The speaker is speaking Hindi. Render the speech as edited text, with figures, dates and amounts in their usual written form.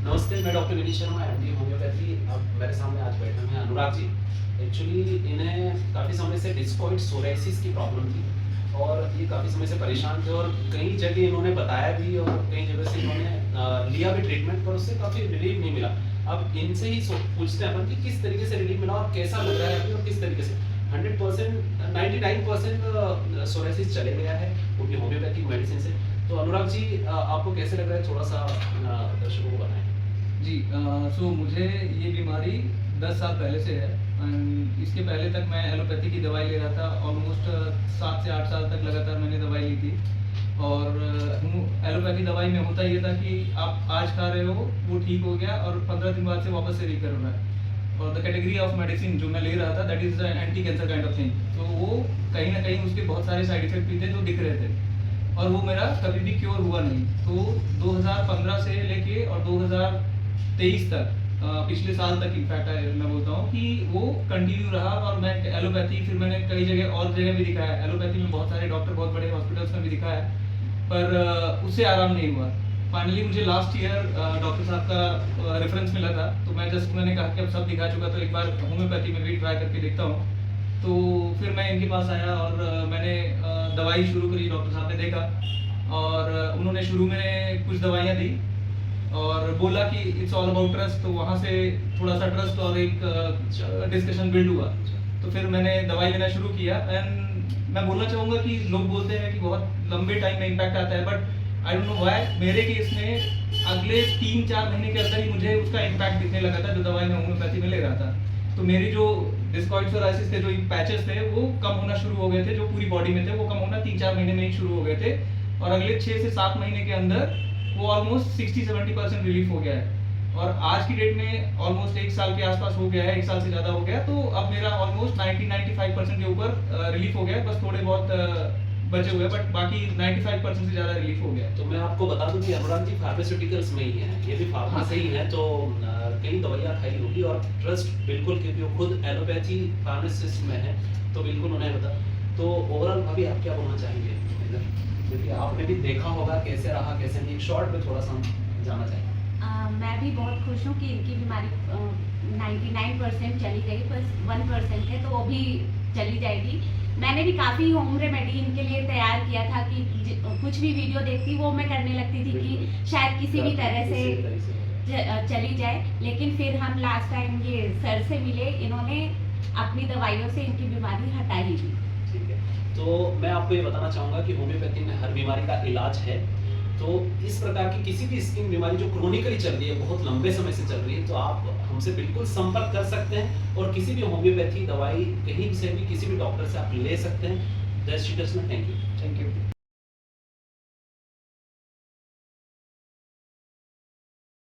नमस्ते, मैं doctor Vineet Sharma, MD homeopathy. अब मेरे सामने आज बैठे हैं अनुराग जी। एक्चुअली इन्हें काफ़ी समय से डिस्कॉइड सोराइसिस की प्रॉब्लम थी और ये काफ़ी समय से परेशान थे और कई जगह इन्होंने बताया भी और कई जगह से इन्होंने लिया भी ट्रीटमेंट, पर उससे काफ़ी रिलीफ नहीं मिला। अब इनसे ही पूछते हैं अपन कि किस तरीके से रिलीफ मिला और कैसा लग रहा है अभी और किस तरीके से 100% 99% सोराइसिस चले गया है, वो भी होम्योपैथिक मेडिसिन से। तो अनुराग जी, आपको कैसे लग रहा है, थोड़ा सा दर्शकों को बताएं। जी, सो मुझे ये बीमारी 10 साल पहले से है एंड इसके पहले तक मैं एलोपैथी की दवाई ले रहा था। ऑलमोस्ट 7 से 8 साल तक लगातार मैंने दवाई ली थी। और एलोपैथी दवाई में होता ये था कि आप आज खा रहे हो, वो ठीक हो गया और 15 दिन बाद से वापस से रिकर हो रहा है। और द कैटेगरी ऑफ मेडिसिन जो मैं ले रहा था that is anti cancer kind of thing. तो वो कहीं ना कहीं उसके बहुत सारे साइड इफेक्ट भी थे जो दिख रहे थे और वो मेरा कभी भी क्योर हुआ नहीं। तो 2015 से लेके और 2023 तक, पिछले साल तक इनफैक्ट मैं बोलता हूँ कि वो कंटिन्यू रहा। और मैं एलोपैथी फिर मैंने कई जगह और जगह भी दिखाया है, एलोपैथी में बहुत सारे डॉक्टर बहुत बड़े हॉस्पिटल्स में भी दिखाया है, पर उससे आराम नहीं हुआ। फाइनली मुझे लास्ट ईयर डॉक्टर साहब का रेफरेंस मिला था, तो मैंने कहा कि अब सब दिखा चुका तो एक बार होम्योपैथी में भी ट्राई करके देखता हूँ। तो फिर मैं इनके पास आया और मैंने दवाई शुरू करी। डॉक्टर साहब ने देखा और उन्होंने शुरू में कुछ दवाइयाँ दी और बोला कि इट्स ऑल अबाउट ट्रस्ट। तो वहाँ से थोड़ा सा ट्रस्ट और एक डिस्कशन बिल्ड हुआ। तो फिर मैंने दवाई लेना शुरू किया एंड मैं बोलना चाहूँगा कि लोग बोलते हैं कि बहुत लंबे टाइम में इम्पैक्ट आता है, but I don't know why मेरे केस में अगले 3-4 महीने के अंदर ही मुझे उसका इम्पैक्ट दिखने लगा था जो दवाई मैं होम्योपैथी में ले रहा था। तो मेरी जो डिस्कॉइड सोराइसिस थे, जो पैचेस थे, वो कम होना शुरू हो गए थे। जो पूरी बॉडी में थे वो कम होना 3-4 महीने में ही शुरू हो गए थे और अगले 6 से 7 महीने के अंदर वो ऑलमोस्ट 60-70% रिलीफ हो गया है। और आज की डेट में ऑलमोस्ट 1 साल के आसपास हो गया है, 1 साल से ज़्यादा हो गया। तो अब मेरा ऑलमोस्ट 90-95% के ऊपर रिलीफ हो गया है। बस थोड़े बहुत बचे हुए हैं, बट बाकी 95% से ज़्यादा रिलीफ हो गया है। तो मैं आपको बता दूं कि अनुराग जी फार्मास्यूटिकल्स में ही हैं, ये भी फार्मा से ही हैं, तो कई दवाइयाँ खाई होगी और ट्रस्ट बिल्कुल, क्योंकि वो खुद एलोपैथी फार्मासिस्ट में है, तो बिल्कुल उन्हें बता। तो ओवरऑल अभी आप क्या बोलना चाहेंगे, क्योंकि आपने भी देखा होगा कैसे रहा कैसे नहीं, एक शॉर्ट में थोड़ा सा हम जानना चाहेंगे। मैं भी बहुत खुश हूँ कि इनकी बीमारी 99% चली गई, बस 1% है तो वो भी चली जाएगी। मैंने भी काफ़ी होम रेमेडी इनके लिए तैयार किया था कि कुछ भी वीडियो देखती वो मैं करने लगती थी कि शायद किसी भी तरह से चली जाए। लेकिन फिर हम लास्ट टाइम ये सर से मिले, इन्होंने अपनी दवाइयों से इनकी बीमारी हटा ही दी। ठीक है, तो मैं आपको ये बताना चाहूँगा कि होम्योपैथी में हर बीमारी का इलाज है। तो इस प्रकार की किसी भी स्किन बीमारी जो क्रोनिकली चल रही है, बहुत लंबे समय से चल रही है, तो आप हमसे बिल्कुल संपर्क कर सकते हैं और किसी भी होम्योपैथी दवाई कहीं से भी किसी भी डॉक्टर से आप ले सकते हैं। जय श्री कृष्ण, थैंक यू।